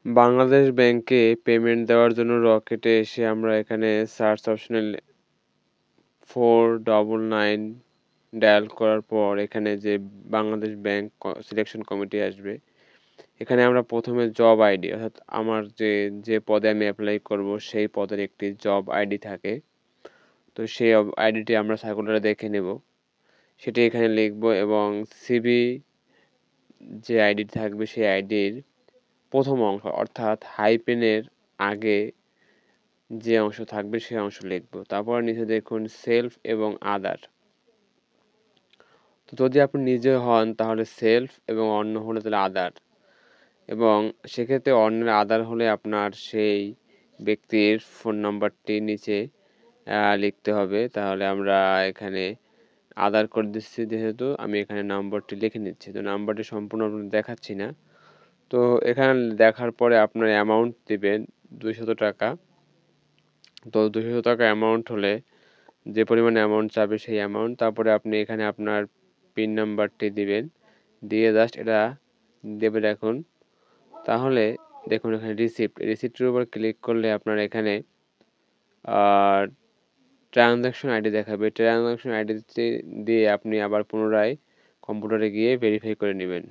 বাংলাদেশ ব্যাংকে পেমেন্ট দেওয়ার জন্য রকেটে এসে আমরা এখানে সার্চ অপশনে 499 ডায়াল করার পর এখানে যে বাংলাদেশ ব্যাংক সিলেকশন কমিটি আসবে, এখানে আমরা প্রথমে জব আইডি অর্থাৎ আমার যে পদে আমি অ্যাপ্লাই করব সেই পদের একটি জব আইডি থাকে। তো সেই আইডিটি আমরা সার্কুলারে দেখে নেব, সেটি এখানে লিখব এবং সিভি যে আইডি থাকবে সেই আইডির প্রথম অংশ অর্থাৎ হাইপেনের আগে যে অংশ থাকবে সেই অংশ লিখব। তারপর নিচে দেখুন সেলফ এবং আদার। তো যদি আপনি নিজে হন তাহলে সেলফ এবং অন্য হলে তাহলে আদার, এবং সেক্ষেত্রে অন্যের আদার হলে আপনার সেই ব্যক্তির ফোন নাম্বারটি নিচে লিখতে হবে। তাহলে আমরা এখানে আদার করে দিচ্ছি, যেহেতু আমি এখানে নাম্বারটি লিখে নিচ্ছি। তো নাম্বারটি সম্পূর্ণ আপনাদের দেখাচ্ছি না। তো এখানে দেখার পরে আপনার অ্যামাউন্ট দিবেন 200 টাকা। তো 200 টাকা অ্যামাউন্ট হলে যে পরিমাণে অ্যামাউন্ট চাবে সেই অ্যামাউন্ট, তারপরে আপনি এখানে আপনার পিন নাম্বারটি দিবেন, দিয়ে জাস্ট এটা দেবেন এখন। তাহলে দেখুন এখানে রিসিপ্টের উপর ক্লিক করলে আপনার এখানে ট্রানজ্যাকশন আইডি দেখাবে। ট্রানজ্যাকশন আইডি দিয়ে আপনি আবার পুনরায় কম্পিউটারে গিয়ে ভেরিফাই করে নেবেন।